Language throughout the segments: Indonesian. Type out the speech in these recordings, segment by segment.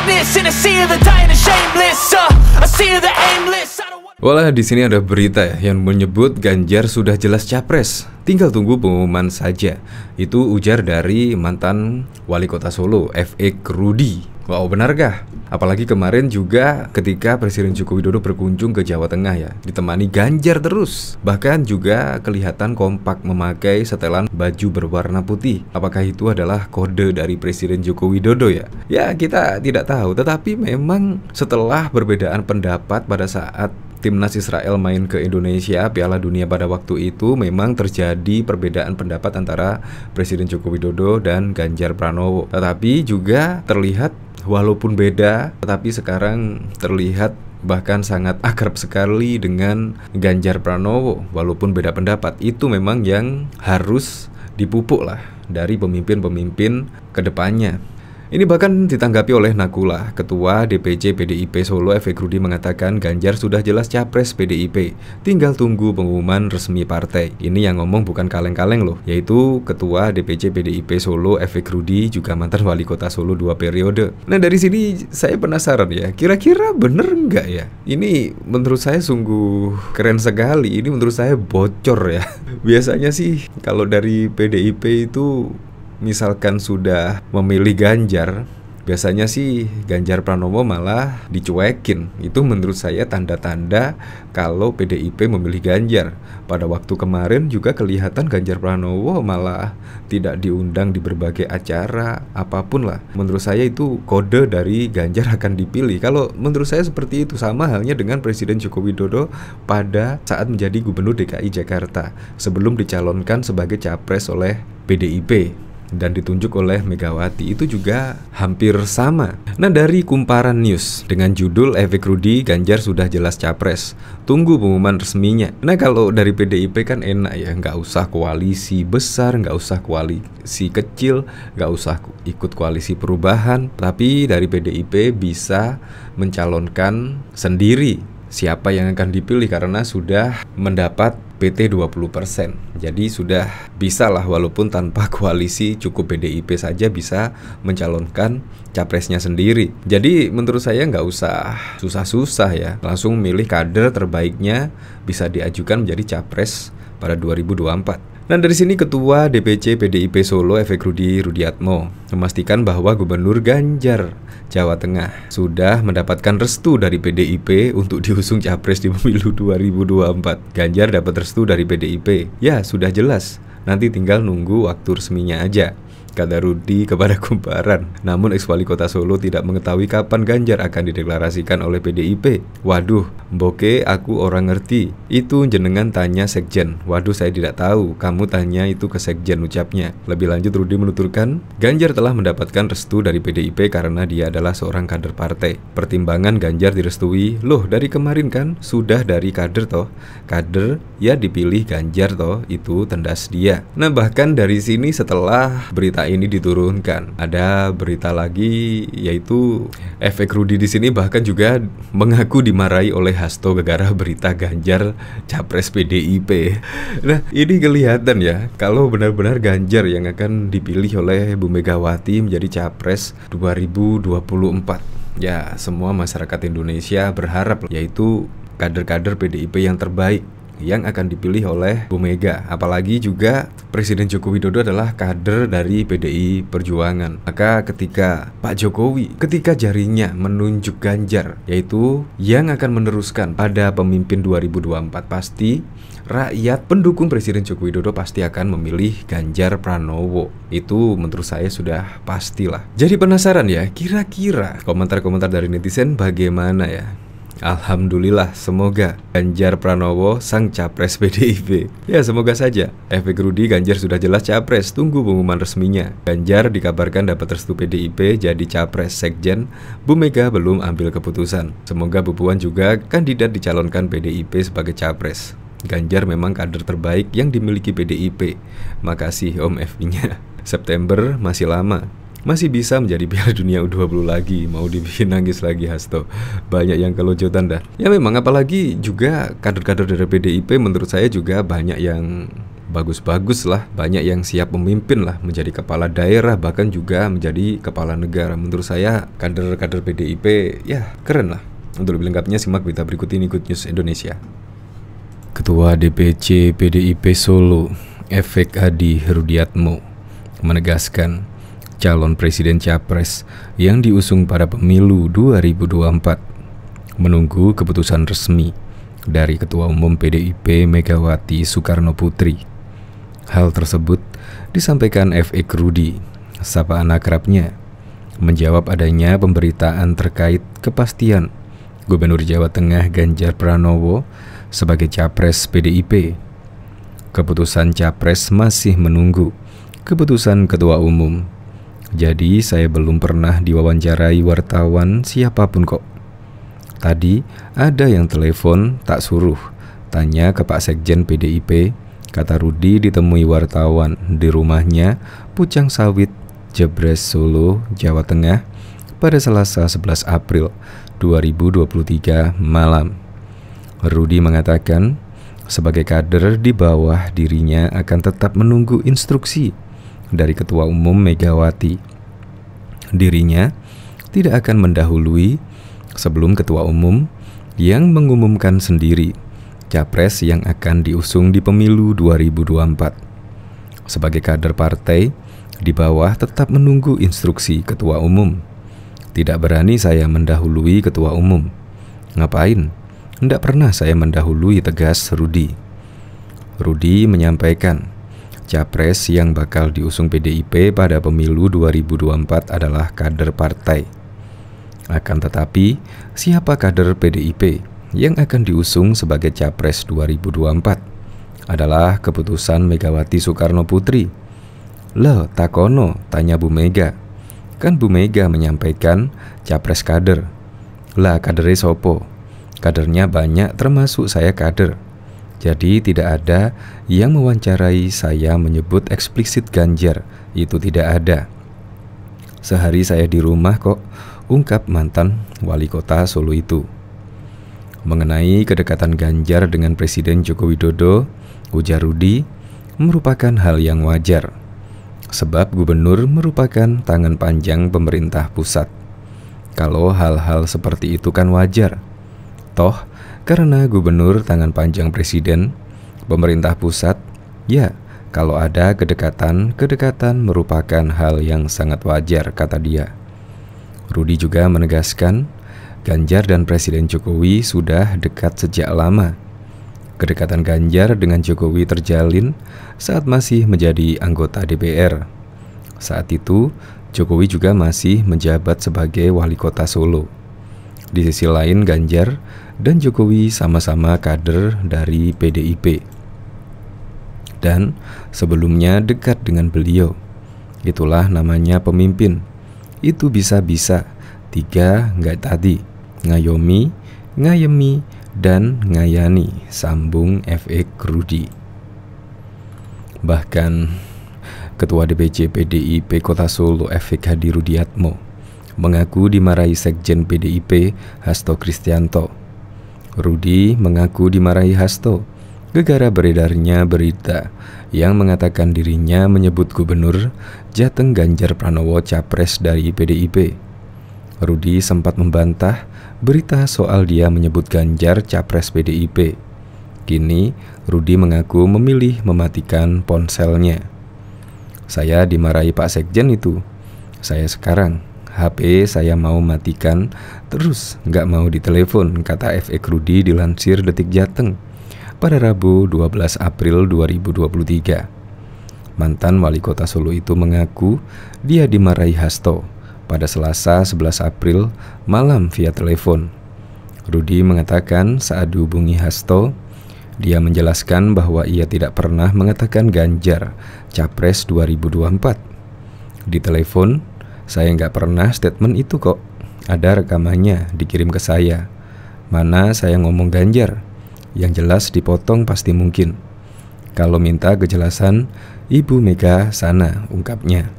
madness in a sea of the dying and shameless, a sea of the aimless. Walah, di sini ada berita yang menyebut Ganjar sudah jelas capres, tinggal tunggu pengumuman saja. Itu ujar dari mantan wali kota Solo, F.E. Rudi. Wow, benarkah? Apalagi kemarin juga ketika Presiden Joko Widodo berkunjung ke Jawa Tengah ya, ditemani Ganjar terus. Bahkan juga kelihatan kompak memakai setelan baju berwarna putih. Apakah itu adalah kode dari Presiden Joko Widodo ya? Ya, kita tidak tahu. Tetapi memang setelah perbedaan pendapat pada saat Timnas Israel main ke Indonesia Piala Dunia pada waktu itu, memang terjadi perbedaan pendapat antara Presiden Joko Widodo dan Ganjar Pranowo. Tetapi juga terlihat walaupun beda, tetapi sekarang terlihat bahkan sangat akrab sekali dengan Ganjar Pranowo. Walaupun beda pendapat, itu memang yang harus dipupuk lah dari pemimpin-pemimpin kedepannya. Ini bahkan ditanggapi oleh Nakula, Ketua DPC PDIP Solo F.E. Rudi mengatakan Ganjar sudah jelas capres PDIP, tinggal tunggu pengumuman resmi partai. Ini yang ngomong bukan kaleng-kaleng loh, yaitu Ketua DPC PDIP Solo F.E. Rudi, juga mantan wali kota Solo 2 periode. Nah, dari sini saya penasaran ya, kira-kira bener nggak ya? Ini menurut saya sungguh keren sekali, ini menurut saya bocor ya. Biasanya sih kalau dari PDIP itu misalkan sudah memilih Ganjar, biasanya sih Ganjar Pranowo malah dicuekin. Itu menurut saya tanda-tanda kalau PDIP memilih Ganjar. Pada waktu kemarin juga kelihatan Ganjar Pranowo malah tidak diundang di berbagai acara apapun lah. Menurut saya itu kode dari Ganjar akan dipilih. Kalau menurut saya seperti itu, sama halnya dengan Presiden Joko Widodo pada saat menjadi Gubernur DKI Jakarta sebelum dicalonkan sebagai capres oleh PDIP dan ditunjuk oleh Megawati, itu juga hampir sama. Nah, dari Kumparan News dengan judul F.E. Rudi, Ganjar sudah jelas capres, tunggu pengumuman resminya. Nah, kalau dari PDIP kan enak ya, nggak usah koalisi besar, nggak usah koalisi kecil, nggak usah ikut koalisi perubahan. Tapi dari PDIP bisa mencalonkan sendiri siapa yang akan dipilih karena sudah mendapat PT 20%. Jadi sudah bisa lah, walaupun tanpa koalisi, cukup PDIP saja bisa mencalonkan capresnya sendiri. Jadi menurut saya nggak usah susah-susah ya, langsung milih kader terbaiknya bisa diajukan menjadi capres pada 2024. Nah, dari sini Ketua DPC PDIP Solo F.E. Rudiatmo memastikan bahwa Gubernur Ganjar Jawa Tengah sudah mendapatkan restu dari PDIP untuk diusung capres di pemilu 2024. Ganjar dapat restu dari PDIP. Ya, sudah jelas. Nanti tinggal nunggu waktu resminya aja, kata Rudi kepada Kumparan. Namun ex-wali kota Solo tidak mengetahui kapan Ganjar akan dideklarasikan oleh PDIP. Waduh, mboke aku orang ngerti. Itu jenengan tanya sekjen. Waduh, saya tidak tahu. Kamu tanya itu ke sekjen, ucapnya. Lebih lanjut Rudi menuturkan, Ganjar telah mendapatkan restu dari PDIP karena dia adalah seorang kader partai. Pertimbangan Ganjar direstui. Loh, dari kemarin kan sudah dari kader toh. Kader ya dipilih Ganjar toh, itu tendas dia. Nah, bahkan dari sini setelah berita ini diturunkan, ada berita lagi, yaitu F.E. Rudi di sini bahkan juga mengaku dimarahi oleh Hasto gara-gara berita Ganjar capres PDIP. Nah, ini kelihatan ya, kalau benar-benar Ganjar yang akan dipilih oleh Bu Megawati menjadi capres 2024. Ya, semua masyarakat Indonesia berharap yaitu kader-kader PDIP yang terbaik yang akan dipilih oleh Bu Mega. Apalagi juga Presiden Joko Widodo adalah kader dari PDI Perjuangan. Maka ketika Pak Jokowi, ketika jarinya menunjuk Ganjar, yaitu yang akan meneruskan pada pemimpin 2024, pasti rakyat pendukung Presiden Joko Widodo pasti akan memilih Ganjar Pranowo. Itu menurut saya sudah pastilah. Jadi penasaran ya, kira-kira komentar-komentar dari netizen bagaimana ya? Alhamdulillah, semoga Ganjar Pranowo sang capres PDIP. Ya, semoga saja. F.E. Rudi, Ganjar sudah jelas capres, tunggu pengumuman resminya. Ganjar dikabarkan dapat restu PDIP jadi capres. Sekjen Bu Mega belum ambil keputusan. Semoga Bu Puan juga kandidat dicalonkan PDIP sebagai capres. Ganjar memang kader terbaik yang dimiliki PDIP. Makasih Om F.nya. September masih lama, masih bisa menjadi Piala Dunia U20 lagi. Mau dibikin nangis lagi Hasto. Banyak yang kelojotan dah. Ya memang, apalagi juga kader-kader dari PDIP menurut saya juga banyak yang bagus-bagus lah, banyak yang siap memimpin lah, menjadi kepala daerah, bahkan juga menjadi kepala negara. Menurut saya kader-kader PDIP ya keren lah. Untuk lebih lengkapnya simak berita berikut ini, Good News Indonesia. Ketua DPC PDIP Solo, Efek Hadi Rudiatmo, menegaskan calon presiden capres yang diusung pada pemilu 2024 menunggu keputusan resmi dari Ketua Umum PDIP Megawati Soekarno Putri. Hal tersebut disampaikan F.E. Rudi, sapaan akrabnya, menjawab adanya pemberitaan terkait kepastian Gubernur Jawa Tengah Ganjar Pranowo sebagai capres PDIP. Keputusan capres masih menunggu keputusan Ketua Umum. Jadi saya belum pernah diwawancarai wartawan siapapun kok. Tadi ada yang telepon tak suruh tanya ke Pak Sekjen PDIP, kata Rudi ditemui wartawan di rumahnya Pucang Sawit, Jebres, Solo, Jawa Tengah pada Selasa 11 April 2023 malam. Rudi mengatakan sebagai kader di bawah dirinya akan tetap menunggu instruksi dari Ketua Umum Megawati. Dirinya tidak akan mendahului sebelum Ketua Umum yang mengumumkan sendiri capres yang akan diusung di pemilu 2024. Sebagai kader partai di bawah tetap menunggu instruksi Ketua Umum. Tidak berani saya mendahului Ketua Umum. Ngapain? Tidak pernah saya mendahului, tegas Rudi. Rudi menyampaikan capres yang bakal diusung PDIP pada pemilu 2024 adalah kader partai. Akan tetapi, siapa kader PDIP yang akan diusung sebagai capres 2024 adalah keputusan Megawati Soekarno Putri. Loh, takono, tanya Bu Mega. Kan Bu Mega menyampaikan capres kader. Lah, kadernya sopo? Kadernya banyak, termasuk saya kader. Jadi tidak ada yang mewawancarai saya menyebut eksplisit Ganjar. Itu tidak ada. Sehari saya di rumah kok, ungkap mantan wali kota Solo itu. Mengenai kedekatan Ganjar dengan Presiden Joko Widodo, ujar Rudi, merupakan hal yang wajar. Sebab gubernur merupakan tangan panjang pemerintah pusat. Kalau hal-hal seperti itu kan wajar. Toh, karena gubernur tangan panjang presiden, pemerintah pusat, ya, kalau ada kedekatan merupakan hal yang sangat wajar, kata dia. Rudi juga menegaskan, Ganjar dan Presiden Jokowi sudah dekat sejak lama. Kedekatan Ganjar dengan Jokowi terjalin saat masih menjadi anggota DPR. Saat itu, Jokowi juga masih menjabat sebagai wali kota Solo. Di sisi lain, Ganjar dan Jokowi sama-sama kader dari PDIP. Dan sebelumnya dekat dengan beliau. Itulah namanya pemimpin. Itu bisa-bisa, tiga nggak tadi. Ngayomi, ngayemi, dan ngayani, sambung F.E. Rudi. Bahkan Ketua DPC PDIP Kota Solo Efek Hadi Rudiatmo mengaku dimarahi Sekjen PDIP Hasto Kristianto. Rudi mengaku dimarahi Hasto gegara beredarnya berita yang mengatakan dirinya menyebut Gubernur Jateng Ganjar Pranowo capres dari PDIP. Rudi sempat membantah berita soal dia menyebut Ganjar capres PDIP. Kini, Rudi mengaku memilih mematikan ponselnya. Saya dimarahi Pak Sekjen itu. Saya sekarang, HP saya mau matikan, terus nggak mau ditelepon, kata F.E. Rudi dilansir Detik Jateng pada Rabu 12 April 2023. Mantan wali kota Solo itu mengaku dia dimarahi Hasto pada Selasa 11 April malam via telepon. Rudi mengatakan saat dihubungi Hasto, dia menjelaskan bahwa ia tidak pernah mengatakan Ganjar capres 2024. Di telepon, saya nggak pernah statement itu kok. Ada rekamannya dikirim ke saya. Mana saya ngomong Ganjar? Yang jelas dipotong pasti mungkin. Kalau minta kejelasan, Ibu Mega sana, ungkapnya.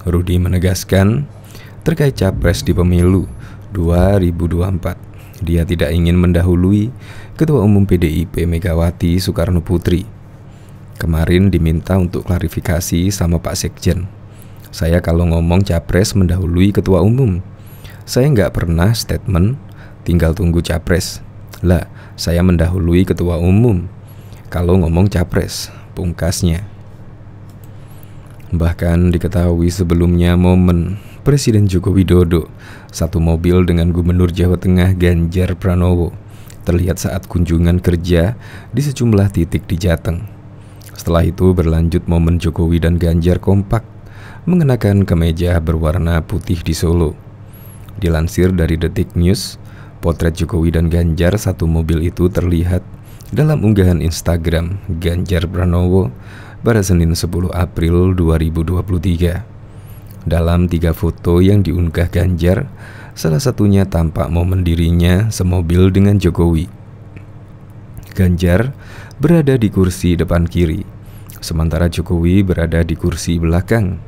Rudi menegaskan terkait capres di pemilu 2024, dia tidak ingin mendahului Ketua Umum PDIP Megawati Soekarno Putri. Kemarin diminta untuk klarifikasi sama Pak Sekjen. Saya kalau ngomong capres mendahului ketua umum. Saya nggak pernah statement tinggal tunggu capres. Lah, saya mendahului ketua umum kalau ngomong capres, pungkasnya. Bahkan diketahui sebelumnya momen Presiden Joko Widodo satu mobil dengan Gubernur Jawa Tengah Ganjar Pranowo terlihat saat kunjungan kerja di sejumlah titik di Jateng. Setelah itu berlanjut momen Jokowi dan Ganjar kompak mengenakan kemeja berwarna putih di Solo. Dilansir dari Detik News, potret Jokowi dan Ganjar satu mobil itu terlihat dalam unggahan Instagram Ganjar Pranowo pada Senin 10 April 2023. Dalam 3 foto yang diunggah Ganjar, salah satunya tampak momen dirinya semobil dengan Jokowi. Ganjar berada di kursi depan kiri, sementara Jokowi berada di kursi belakang.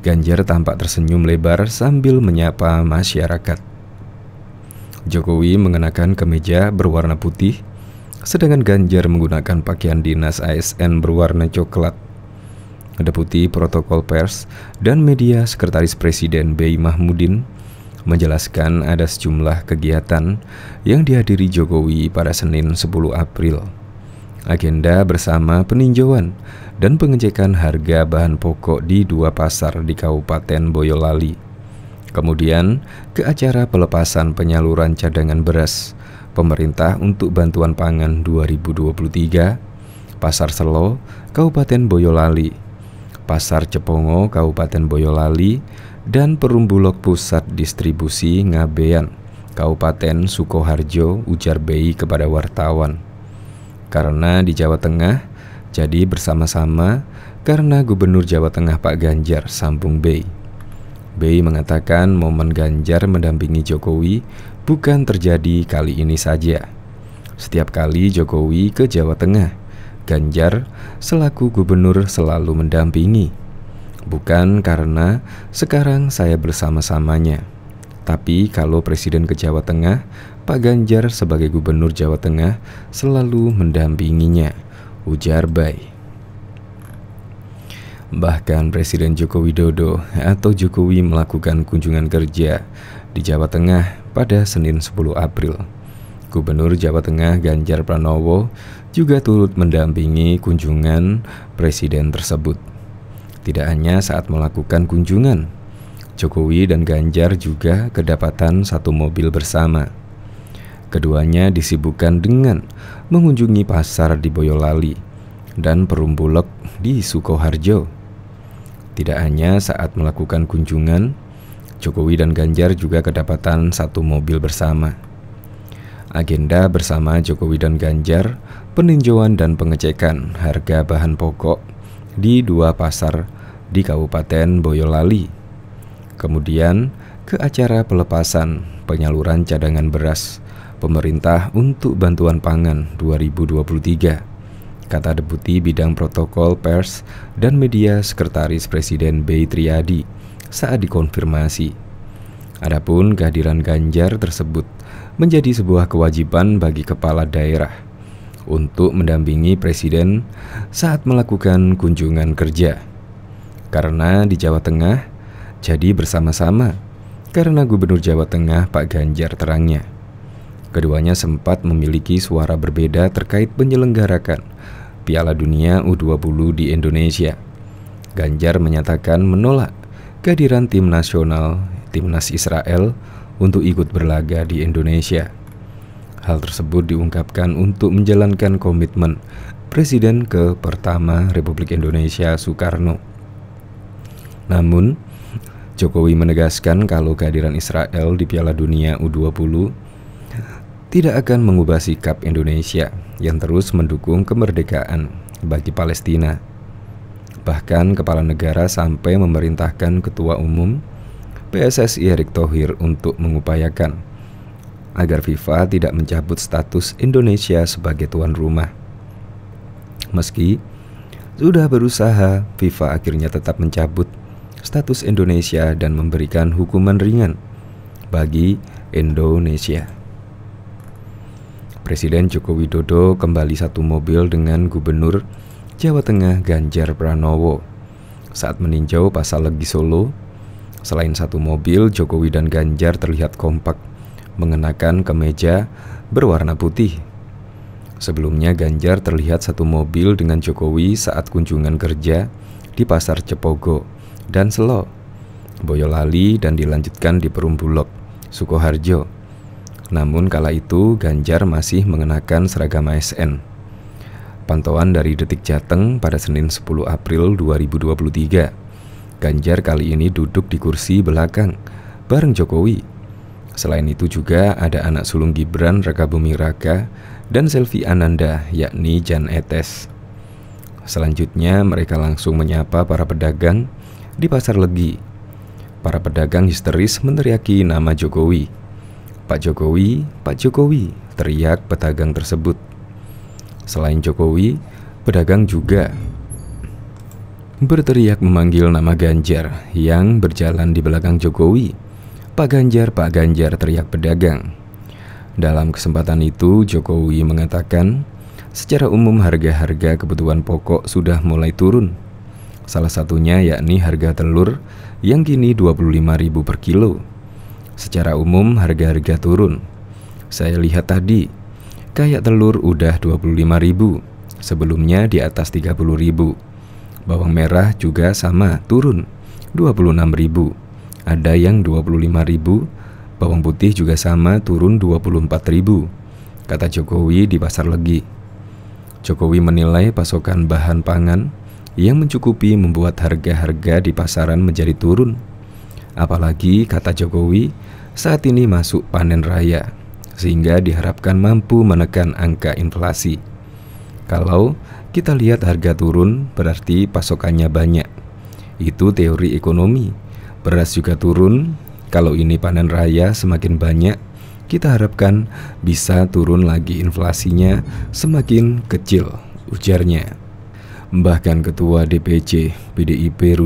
Ganjar tampak tersenyum lebar sambil menyapa masyarakat. Jokowi mengenakan kemeja berwarna putih, sedangkan Ganjar menggunakan pakaian dinas ASN berwarna coklat. Deputi Protokol Pers dan Media Sekretaris Presiden B.I. Mahmudin menjelaskan ada sejumlah kegiatan yang dihadiri Jokowi pada Senin 10 April. Agenda bersama peninjauan dan pengecekan harga bahan pokok di 2 pasar di Kabupaten Boyolali. Kemudian ke acara pelepasan penyaluran cadangan beras pemerintah untuk bantuan pangan 2023, Pasar Selo, Kabupaten Boyolali, Pasar Cepongo, Kabupaten Boyolali, dan Perumbulok Pusat Distribusi Ngabean, Kabupaten Sukoharjo, ujar BI kepada wartawan. Karena di Jawa Tengah, jadi bersama-sama karena Gubernur Jawa Tengah Pak Ganjar, sambung BI. BI mengatakan momen Ganjar mendampingi Jokowi bukan terjadi kali ini saja. Setiap kali Jokowi ke Jawa Tengah, Ganjar selaku gubernur selalu mendampingi. Bukan karena sekarang saya bersama-samanya, tapi kalau Presiden ke Jawa Tengah, Pak Ganjar sebagai Gubernur Jawa Tengah selalu mendampinginya, ujar BI. Bahkan Presiden Joko Widodo atau Jokowi melakukan kunjungan kerja di Jawa Tengah pada Senin 10 April. Gubernur Jawa Tengah Ganjar Pranowo juga turut mendampingi kunjungan Presiden tersebut. Tidak hanya saat melakukan kunjungan, Jokowi dan Ganjar juga kedapatan satu mobil bersama. Keduanya disibukkan dengan mengunjungi pasar di Boyolali dan Perumbulok di Sukoharjo. Tidak hanya saat melakukan kunjungan, Jokowi dan Ganjar juga kedapatan satu mobil bersama. Agenda bersama Jokowi dan Ganjar, peninjauan dan pengecekan harga bahan pokok di 2 pasar di Kabupaten Boyolali. Kemudian ke acara pelepasan penyaluran cadangan beras pemerintah untuk bantuan pangan 2023, kata Deputi Bidang Protokol Pers dan Media Sekretaris Presiden B. Triadi saat dikonfirmasi. Adapun kehadiran Ganjar tersebut menjadi sebuah kewajiban bagi kepala daerah untuk mendampingi Presiden saat melakukan kunjungan kerja. Karena di Jawa Tengah, jadi bersama-sama karena Gubernur Jawa Tengah Pak Ganjar, terangnya. Keduanya sempat memiliki suara berbeda terkait penyelenggarakan Piala Dunia U20 di Indonesia. Ganjar menyatakan menolak kehadiran tim nasional Timnas Israel untuk ikut berlaga di Indonesia. Hal tersebut diungkapkan untuk menjalankan komitmen Presiden ke pertama Republik Indonesia Soekarno. Namun, Jokowi menegaskan kalau kehadiran Israel di Piala Dunia U20 tidak akan mengubah sikap Indonesia yang terus mendukung kemerdekaan bagi Palestina. Bahkan kepala negara sampai memerintahkan Ketua Umum PSSI Erick Thohir untuk mengupayakan agar FIFA tidak mencabut status Indonesia sebagai tuan rumah. Meski sudah berusaha, FIFA akhirnya tetap mencabut status Indonesia dan memberikan hukuman ringan bagi Indonesia. Presiden Joko Widodo kembali satu mobil dengan Gubernur Jawa Tengah Ganjar Pranowo. Saat meninjau Pasar Legi Solo, selain satu mobil, Jokowi dan Ganjar terlihat kompak mengenakan kemeja berwarna putih. Sebelumnya Ganjar terlihat satu mobil dengan Jokowi saat kunjungan kerja di Pasar Cepogo dan Selo, Boyolali, dan dilanjutkan di Perum Bulog, Sukoharjo. Namun kala itu Ganjar masih mengenakan seragam ASN. Pantauan dari Detik Jateng pada Senin 10 April 2023, Ganjar kali ini duduk di kursi belakang bareng Jokowi. Selain itu juga ada anak sulung Gibran Raka Buming Raka dan Selvi Ananda, yakni Jan Etes. Selanjutnya mereka langsung menyapa para pedagang di Pasar Legi. Para pedagang histeris meneriaki nama Jokowi. "Pak Jokowi, Pak Jokowi," teriak pedagang tersebut. Selain Jokowi, pedagang juga berteriak memanggil nama Ganjar yang berjalan di belakang Jokowi. "Pak Ganjar, Pak Ganjar," teriak pedagang. Dalam kesempatan itu, Jokowi mengatakan, secara umum harga-harga kebutuhan pokok sudah mulai turun. Salah satunya yakni harga telur yang kini 25.000 per kilo. Secara umum harga-harga turun. Saya lihat tadi, kayak telur udah 25.000, sebelumnya di atas 30.000. Bawang merah juga sama, turun 26.000. Ada yang 25.000, bawang putih juga sama, turun 24.000, kata Jokowi di Pasar Legi. Jokowi menilai pasokan bahan pangan yang mencukupi membuat harga-harga di pasaran menjadi turun. Apalagi, kata Jokowi, saat ini masuk panen raya, sehingga diharapkan mampu menekan angka inflasi. Kalau kita lihat harga turun, berarti pasokannya banyak. Itu teori ekonomi. Beras juga turun. Kalau ini panen raya semakin banyak, kita harapkan bisa turun lagi inflasinya semakin kecil, ujarnya. Bahkan Ketua DPC PDIP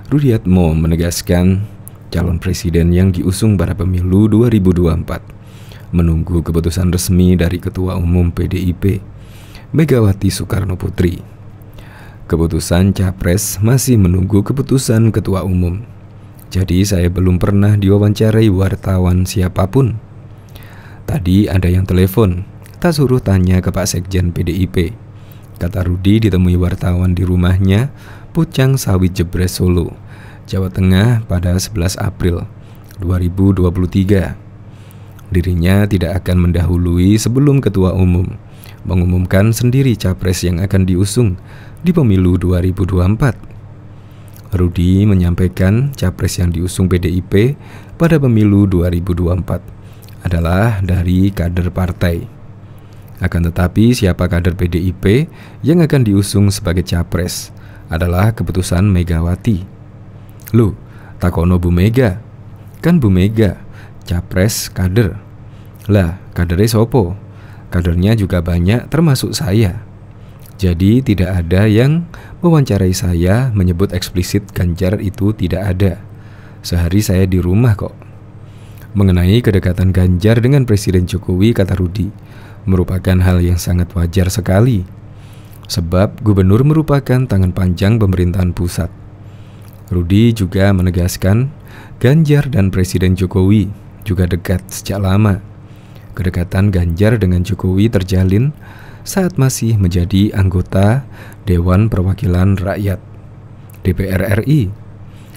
Rudiatmo menegaskan calon presiden yang diusung pada pemilu 2024 menunggu keputusan resmi dari Ketua Umum PDIP Megawati Soekarno Putri. Keputusan Capres masih menunggu keputusan Ketua Umum. Jadi saya belum pernah diwawancarai wartawan siapapun. Tadi ada yang telepon, tak suruh tanya ke Pak Sekjen PDIP, kata Rudi ditemui wartawan di rumahnya, Pucang Sawit Jebres Solo, Jawa Tengah pada 11 April 2023. Dirinya tidak akan mendahului sebelum Ketua Umum mengumumkan sendiri capres yang akan diusung di pemilu 2024. Rudi menyampaikan capres yang diusung PDIP pada pemilu 2024 adalah dari kader partai. Akan tetapi siapa kader PDIP yang akan diusung sebagai capres adalah keputusan Megawati. Loh, takono Bu Mega. Kan Bu Mega capres kader. Lah, kadernya sopo? Kadernya juga banyak termasuk saya. Jadi tidak ada yang mewawancarai saya menyebut eksplisit Ganjar itu tidak ada. Sehari saya di rumah kok. Mengenai kedekatan Ganjar dengan Presiden Jokowi, kata Rudi, merupakan hal yang sangat wajar sekali. Sebab gubernur merupakan tangan panjang pemerintahan pusat. Rudi juga menegaskan Ganjar dan Presiden Jokowi juga dekat sejak lama. Kedekatan Ganjar dengan Jokowi terjalin saat masih menjadi anggota Dewan Perwakilan Rakyat DPR RI.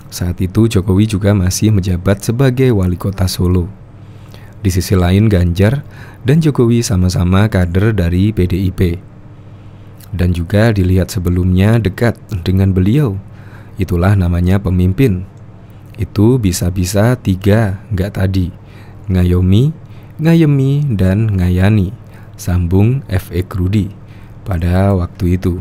Saat itu Jokowi juga masih menjabat sebagai wali kota Solo. Di sisi lain Ganjar dan Jokowi sama-sama kader dari PDIP. Dan juga dilihat sebelumnya dekat dengan beliau. Itulah namanya pemimpin. Itu bisa-bisa tiga, nggak tadi. Ngayomi, ngayemi, dan ngayani. Sambung F.E. Rudi pada waktu itu.